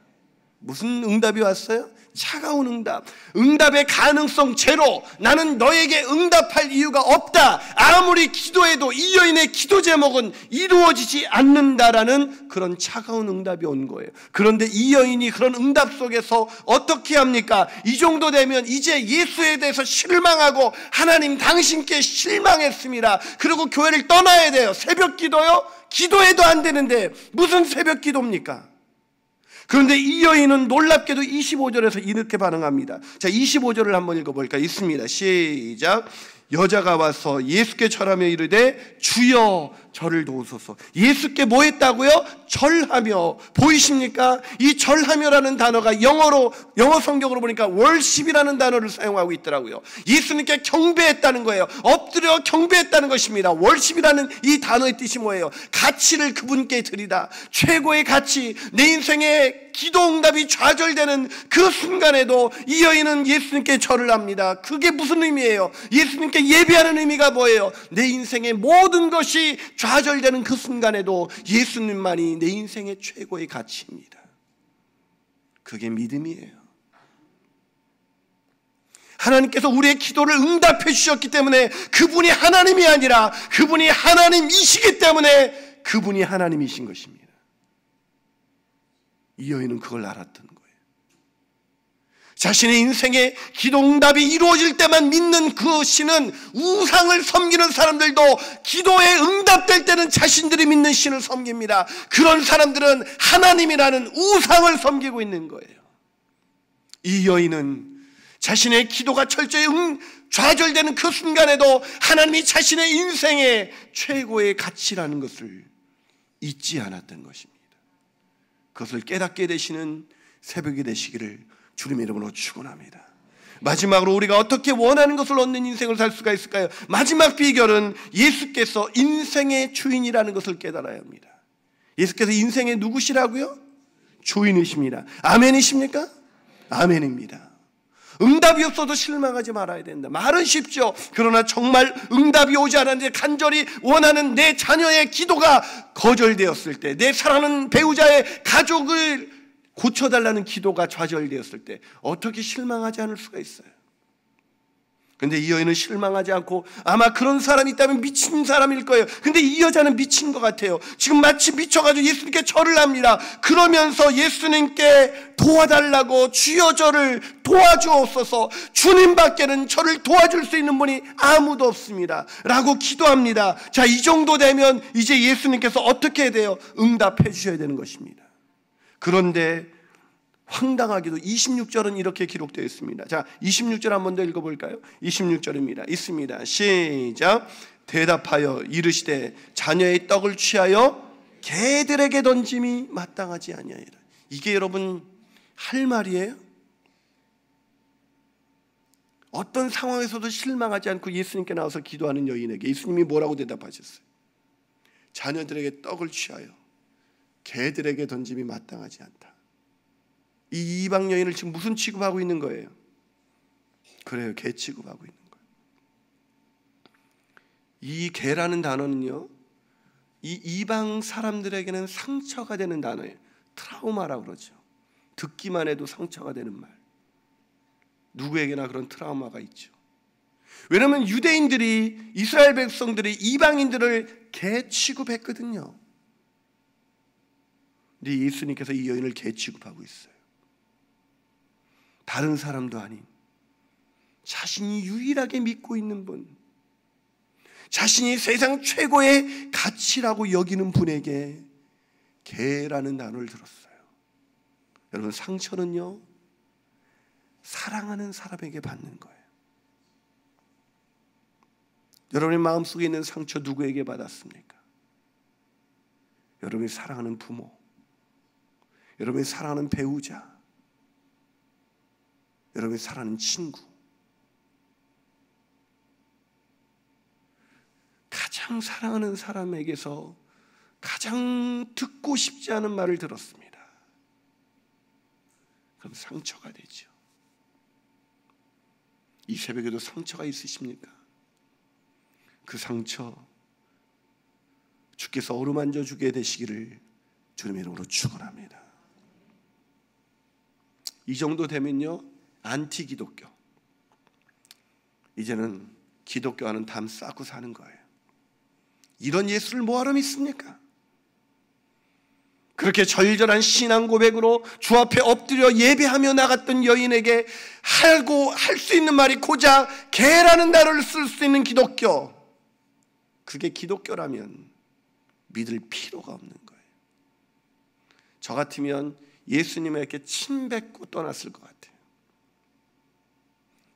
무슨 응답이 왔어요? 차가운 응답. 응답의 가능성 제로. 나는 너에게 응답할 이유가 없다. 아무리 기도해도 이 여인의 기도 제목은 이루어지지 않는다라는 그런 차가운 응답이 온 거예요. 그런데 이 여인이 그런 응답 속에서 어떻게 합니까? 이 정도 되면 이제 예수에 대해서 실망하고 하나님 당신께 실망했습니다. 그리고 교회를 떠나야 돼요. 새벽 기도요? 기도해도 안 되는데 무슨 새벽 기도입니까? 그런데 이 여인은 놀랍게도 25절에서 이렇게 반응합니다. 자, 25절을 한번 읽어볼까요? 있습니다. 시작. 여자가 와서 예수께 절하며 이르되 주여 저를 도우소서. 예수께 뭐 했다고요? 절하며. 보이십니까? 이 절하며라는 단어가 영어 성경으로 보니까 worship이라는 단어를 사용하고 있더라고요. 예수님께 경배했다는 거예요. 엎드려 경배했다는 것입니다. worship이라는 이 단어의 뜻이 뭐예요? 가치를 그분께 드리다. 최고의 가치. 내 인생의 기도응답이 좌절되는 그 순간에도 이 여인은 예수님께 절을 합니다. 그게 무슨 의미예요? 예수님께 예배하는 의미가 뭐예요? 내 인생의 모든 것이 좌절되는 그 순간에도 예수님만이 내 인생의 최고의 가치입니다. 그게 믿음이에요. 하나님께서 우리의 기도를 응답해 주셨기 때문에 그분이 하나님이 아니라 그분이 하나님이시기 때문에 그분이 하나님이신 것입니다. 이 여인은 그걸 알았던 거예요. 자신의 인생의 기도응답이 이루어질 때만 믿는 그 신은 우상을 섬기는 사람들도 기도에 응답될 때는 자신들이 믿는 신을 섬깁니다. 그런 사람들은 하나님이라는 우상을 섬기고 있는 거예요. 이 여인은 자신의 기도가 철저히 좌절되는 그 순간에도 하나님이 자신의 인생의 최고의 가치라는 것을 잊지 않았던 것입니다. 그것을 깨닫게 되시는 새벽이 되시기를 주님의 이름으로 축원합니다. 마지막으로 우리가 어떻게 원하는 것을 얻는 인생을 살 수가 있을까요? 마지막 비결은 예수께서 인생의 주인이라는 것을 깨달아야 합니다. 예수께서 인생의 누구시라고요? 주인이십니다. 아멘이십니까? 아멘입니다. 응답이 없어도 실망하지 말아야 된다. 말은 쉽죠. 그러나 정말 응답이 오지 않았는데 간절히 원하는 내 자녀의 기도가 거절되었을 때, 내 사랑하는 배우자의 가족을 고쳐달라는 기도가 좌절되었을 때 어떻게 실망하지 않을 수가 있어요? 근데 이 여인은 실망하지 않고, 아마 그런 사람이 있다면 미친 사람일 거예요. 근데 이 여자는 미친 것 같아요. 지금 마치 미쳐가지고 예수님께 절을 합니다. 그러면서 예수님께 도와달라고, 주여 저를 도와주옵소서, 주님밖에는 저를 도와줄 수 있는 분이 아무도 없습니다 라고 기도합니다. 자, 이 정도 되면 이제 예수님께서 어떻게 해야 돼요? 응답해 주셔야 되는 것입니다. 그런데 황당하게도 26절은 이렇게 기록되어 있습니다. 자, 26절 한 번 더 읽어볼까요? 26절입니다. 있습니다. 시작. 대답하여 이르시되 자녀의 떡을 취하여 개들에게 던짐이 마땅하지 아니하리라. 이게 여러분 할 말이에요? 어떤 상황에서도 실망하지 않고 예수님께 나와서 기도하는 여인에게 예수님이 뭐라고 대답하셨어요? 자녀들에게 떡을 취하여 개들에게 던짐이 마땅하지 않다. 이 이방 여인을 지금 무슨 취급하고 있는 거예요? 그래요, 개 취급하고 있는 거예요. 이 개라는 단어는요, 이 이방 사람들에게는 상처가 되는 단어예요. 트라우마라고 그러죠. 듣기만 해도 상처가 되는 말. 누구에게나 그런 트라우마가 있죠. 왜냐하면 유대인들이, 이스라엘 백성들이 이방인들을 개 취급했거든요. 근데 예수님께서 이 여인을 개 취급하고 있어요. 다른 사람도 아닌 자신이 유일하게 믿고 있는 분, 자신이 세상 최고의 가치라고 여기는 분에게 개라는 단어를 들었어요. 여러분, 상처는요, 사랑하는 사람에게 받는 거예요. 여러분의 마음속에 있는 상처 누구에게 받았습니까? 여러분이 사랑하는 부모, 여러분이 사랑하는 배우자, 여러분이 사랑하는 친구, 가장 사랑하는 사람에게서 가장 듣고 싶지 않은 말을 들었습니다. 그럼 상처가 되죠. 이 새벽에도 상처가 있으십니까? 그 상처 주께서 어루만져 주게 되시기를 주님의 이름으로 축원합니다. 이 정도 되면요, 안티 기독교, 이제는 기독교와는 담 쌓고 사는 거예요. 이런 예수를 뭐하러 믿습니까? 그렇게 절절한 신앙 고백으로 주 앞에 엎드려 예배하며 나갔던 여인에게 할 수 있는 말이 고작 개라는 단어를 쓸 수 있는 기독교, 그게 기독교라면 믿을 필요가 없는 거예요. 저 같으면 예수님에게 침 뱉고 떠났을 것 같아요.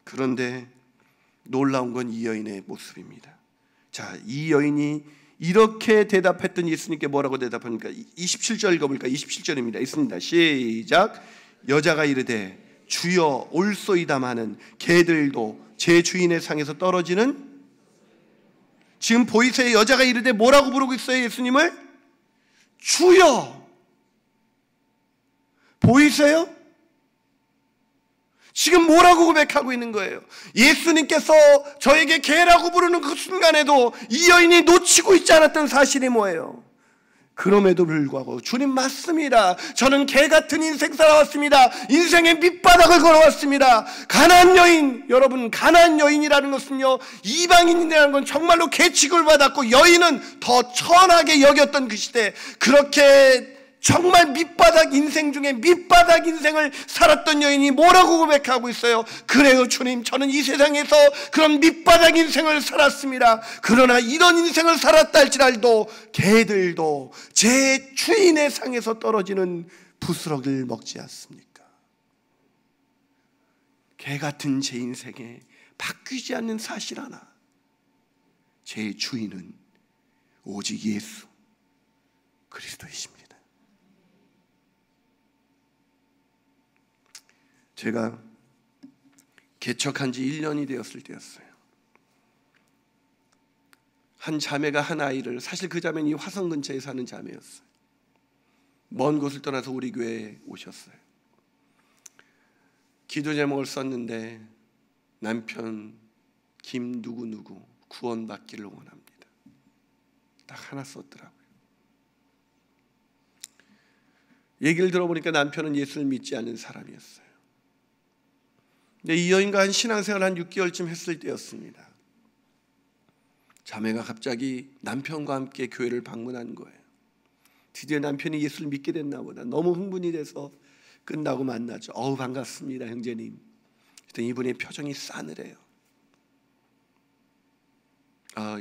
그런데 놀라운 건 이 여인의 모습입니다. 자, 이 여인이 이렇게 대답했던 예수님께 뭐라고 대답합니까? 27절 읽어볼까요? 27절입니다. 있습니다. 시작. 여자가 이르되 주여 올소이다마는 개들도 제 주인의 상에서 떨어지는, 지금 보이세요? 여자가 이르되 뭐라고 부르고 있어요? 예수님을 주여. 보이세요? 지금 뭐라고 고백하고 있는 거예요? 예수님께서 저에게 개라고 부르는 그 순간에도 이 여인이 놓치고 있지 않았던 사실이 뭐예요? 그럼에도 불구하고 주님 맞습니다. 저는 개 같은 인생 살아왔습니다. 인생의 밑바닥을 걸어왔습니다. 가난한 여인, 여러분, 가난한 여인이라는 것은요, 이방인이라는 건 정말로 개 취급을 받았고 여인은 더 천하게 여겼던 그 시대, 그렇게 정말 밑바닥 인생 중에 밑바닥 인생을 살았던 여인이 뭐라고 고백하고 있어요? 그래요 주님, 저는 이 세상에서 그런 밑바닥 인생을 살았습니다. 그러나 이런 인생을 살았다 할지라도 개들도 제 주인의 상에서 떨어지는 부스러기를 먹지 않습니까? 개 같은 제 인생에 바뀌지 않는 사실 하나, 제 주인은 오직 예수 그리스도이십니다. 제가 개척한 지 1년이 되었을 때였어요. 한 자매가 한 아이를, 사실 그 자매는 이 화성 근처에 사는 자매였어요. 먼 곳을 떠나서 우리 교회에 오셨어요. 기도 제목을 썼는데 남편 김 누구누구 구원받기를 원합니다. 딱 하나 썼더라고요. 얘기를 들어보니까 남편은 예수를 믿지 않는 사람이었어요. 근데 이 여인과 한 신앙생활 한 6개월쯤 했을 때였습니다. 자매가 갑자기 남편과 함께 교회를 방문한 거예요. 드디어 남편이 예수를 믿게 됐나 보다. 너무 흥분이 돼서 끝나고 만나죠. 반갑습니다 형제님. 그랬더니 이분의 표정이 싸늘해요.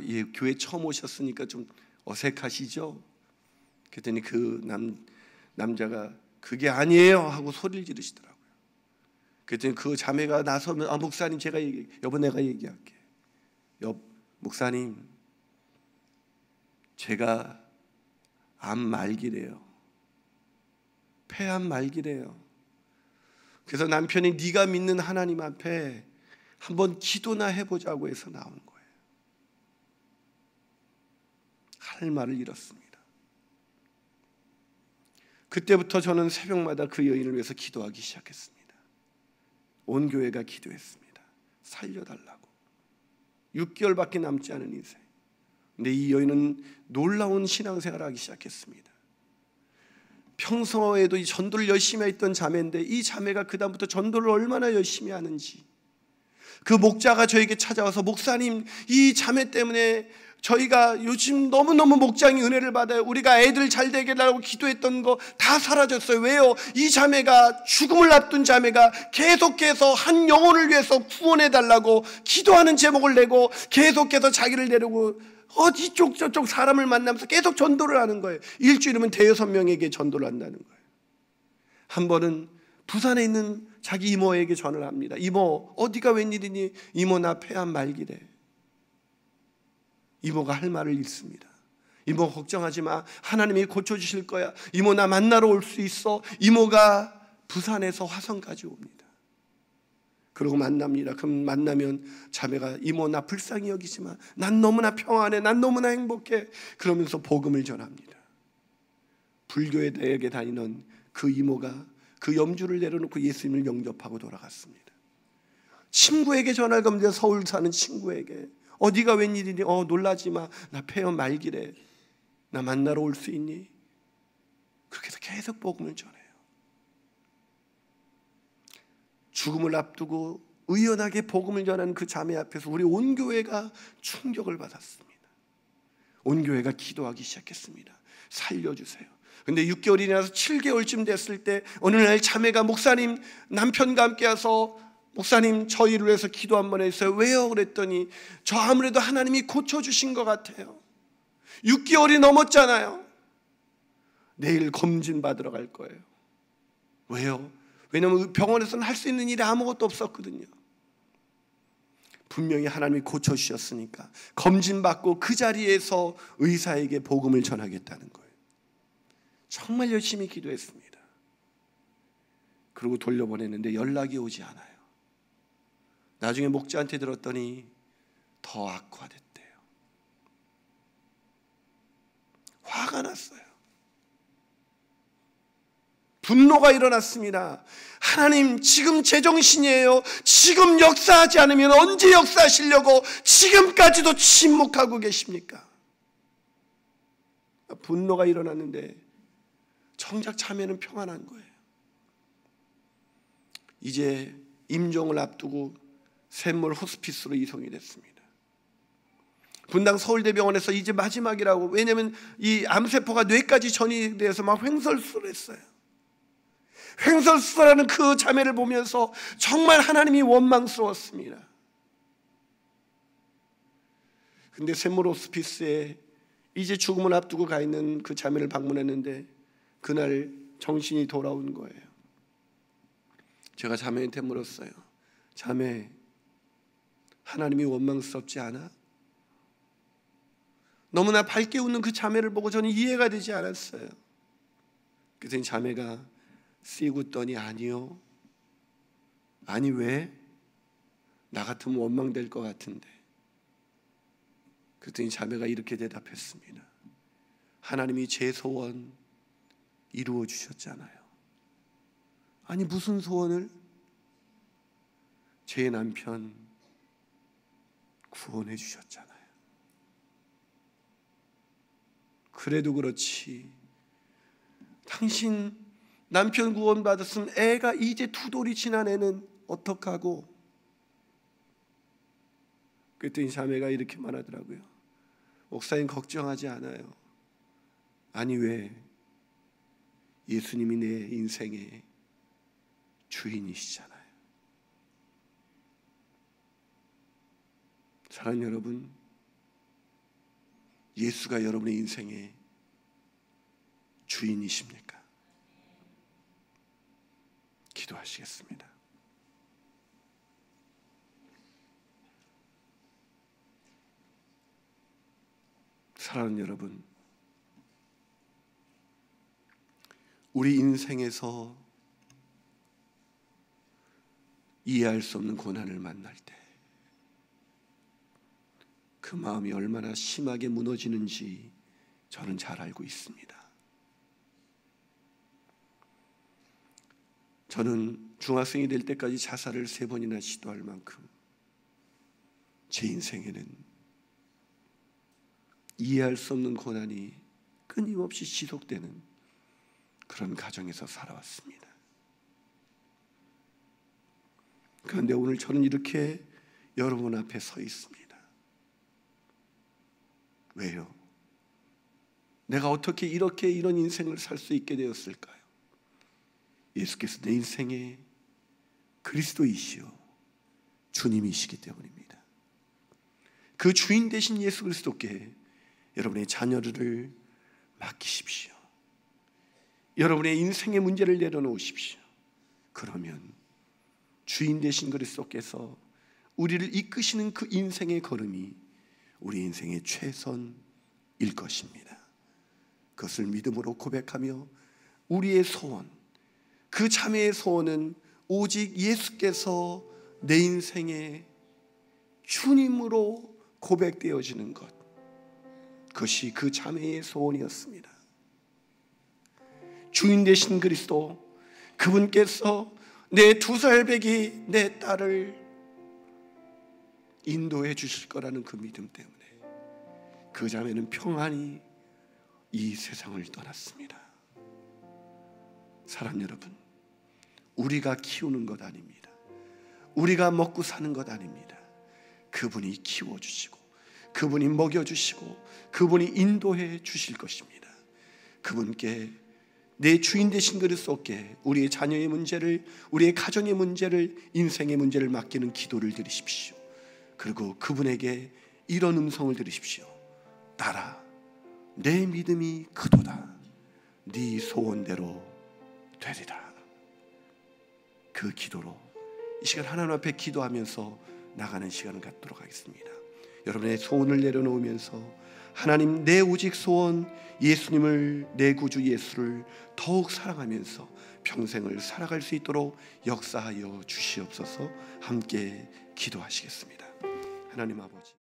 예, 교회 처음 오셨으니까 좀 어색하시죠? 그랬더니 그 남자가 그게 아니에요 하고 소리를 지르시더라고요. 그랬더니 그 자매가 나서면 목사님 제가 여보 내가 얘기할게. 목사님 제가 암 말기래요. 폐암 말기래요. 그래서 남편이 네가 믿는 하나님 앞에 한번 기도나 해보자고 해서 나온 거예요. 할 말을 잃었습니다. 그때부터 저는 새벽마다 그 여인을 위해서 기도하기 시작했습니다. 온 교회가 기도했습니다. 살려달라고. 6개월밖에 남지 않은 인생. 근데 이 여인은 놀라운 신앙생활을 하기 시작했습니다. 평소에도 이 전도를 열심히 했던 자매인데 이 자매가 그 다음부터 전도를 얼마나 열심히 하는지, 그 목자가 저에게 찾아와서 목사님 이 자매 때문에 저희가 요즘 너무너무 목장이 은혜를 받아요. 우리가 애들 잘 되게 하라고 기도했던 거 다 사라졌어요. 왜요? 이 자매가 죽음을 앞둔 자매가 계속해서 한 영혼을 위해서 구원해 달라고 기도하는 제목을 내고 계속해서 자기를 내려고 이쪽 저쪽 사람을 만나면서 계속 전도를 하는 거예요. 일주일이면 5-6명에게 전도를 한다는 거예요. 한 번은 부산에 있는 자기 이모에게 전화를 합니다. 이모 어디가 웬일이니? 이모 나 폐암 말기래. 이모가 할 말을 잃습니다. 이모 걱정하지 마. 하나님이 고쳐주실 거야. 이모 나 만나러 올 수 있어. 이모가 부산에서 화성까지 옵니다. 그러고 만납니다. 그럼 만나면 자매가 이모 나 불쌍히 여기지만 난 너무나 평안해. 난 너무나 행복해. 그러면서 복음을 전합니다. 불교에 대학에 다니는 그 이모가 그 염주를 내려놓고 예수님을 영접하고 돌아갔습니다. 친구에게 전화를 겁니다. 서울 사는 친구에게. 어디가 웬일이니? 놀라지 마. 나 폐암 말기래. 나 만나러 올 수 있니? 그렇게 해서 계속 복음을 전해요. 죽음을 앞두고 의연하게 복음을 전하는 그 자매 앞에서 우리 온 교회가 충격을 받았습니다. 온 교회가 기도하기 시작했습니다. 살려주세요. 근데 6개월이 지나서 7개월쯤 됐을 때 어느 날 자매가 목사님 남편과 함께 와서 목사님 저희를 위해서 기도 한번 해주세요. 왜요? 그랬더니 저 아무래도 하나님이 고쳐주신 것 같아요. 6개월이 넘었잖아요. 내일 검진 받으러 갈 거예요. 왜요? 왜냐하면 병원에서는 할 수 있는 일이 아무것도 없었거든요. 분명히 하나님이 고쳐주셨으니까 검진받고 그 자리에서 의사에게 복음을 전하겠다는 거예요. 정말 열심히 기도했습니다. 그리고 돌려보냈는데 연락이 오지 않아요. 나중에 목자한테 들었더니 더 악화됐대요. 화가 났어요. 분노가 일어났습니다. 하나님 지금 제정신이에요. 지금 역사하지 않으면 언제 역사하시려고 지금까지도 침묵하고 계십니까? 분노가 일어났는데 정작 자매는 평안한 거예요. 이제 임종을 앞두고 샘물 호스피스로 이송이 됐습니다. 분당 서울대병원에서 이제 마지막이라고, 왜냐하면 이 암세포가 뇌까지 전이 돼서 막 횡설수설을 했어요. 횡설수설하는 그 자매를 보면서 정말 하나님이 원망스러웠습니다. 근데 샘물 호스피스에 이제 죽음을 앞두고 가 있는 그 자매를 방문했는데 그날 정신이 돌아온 거예요. 제가 자매한테 물었어요. 자매, 하나님이 원망스럽지 않아? 너무나 밝게 웃는 그 자매를 보고 저는 이해가 되지 않았어요. 그랬더니 자매가 씩 웃더니 아니요. 아니 왜? 나 같으면 원망될 것 같은데. 그랬더니 자매가 이렇게 대답했습니다. 하나님이 제 소원 이루어 주셨잖아요. 아니 무슨 소원을? 제 남편 구원해 주셨잖아요. 그래도 그렇지, 당신 남편 구원 받았으면 애가 이제 2돌이 지난 애는 어떡하고? 그랬더니 자매가 이렇게 말하더라고요. 목사님, 걱정하지 않아요. 아니, 왜? 예수님이 내 인생의 주인이시잖아요. 사랑하는 여러분, 예수가 여러분의 인생의 주인이십니까? 기도하시겠습니다. 사랑하는 여러분, 우리 인생에서 이해할 수 없는 고난을 만날 때 그 마음이 얼마나 심하게 무너지는지 저는 잘 알고 있습니다. 저는 중학생이 될 때까지 자살을 3번이나 시도할 만큼 제 인생에는 이해할 수 없는 고난이 끊임없이 지속되는 그런 가정에서 살아왔습니다. 그런데 오늘 저는 이렇게 여러분 앞에 서 있습니다. 왜요? 내가 어떻게 이런 인생을 살 수 있게 되었을까요? 예수께서 내 인생의 그리스도이시요 주님이시기 때문입니다. 그 주인 되신 예수 그리스도께 여러분의 자녀를 맡기십시오. 여러분의 인생의 문제를 내려놓으십시오. 그러면 주인 되신 그리스도께서 우리를 이끄시는 그 인생의 걸음이 우리 인생의 최선일 것입니다. 그것을 믿음으로 고백하며 우리의 소원, 그 자매의 소원은 오직 예수께서 내 인생의 주님으로 고백되어지는 것, 그것이 그 자매의 소원이었습니다. 주인 되신 그리스도, 그분께서 내 2살 배기 내 딸을 인도해 주실 거라는 그 믿음 때문에 그 자매는 평안히 이 세상을 떠났습니다. 사랑 여러분, 우리가 키우는 것 아닙니다. 우리가 먹고 사는 것 아닙니다. 그분이 키워주시고 그분이 먹여주시고 그분이 인도해 주실 것입니다. 그분께 내 주인 되신 그리스도께 우리의 자녀의 문제를, 우리의 가정의 문제를, 인생의 문제를 맡기는 기도를 드리십시오. 그리고 그분에게 이런 음성을 들으십시오. 딸아, 내 믿음이 크도다. 네 소원대로 되리라. 그 기도로 이 시간 하나님 앞에 기도하면서 나가는 시간을 갖도록 하겠습니다. 여러분의 소원을 내려놓으면서 하나님, 내 오직 소원 예수님을, 내 구주 예수를 더욱 사랑하면서 평생을 살아갈 수 있도록 역사하여 주시옵소서. 함께 기도하시겠습니다. 하나님 아버지,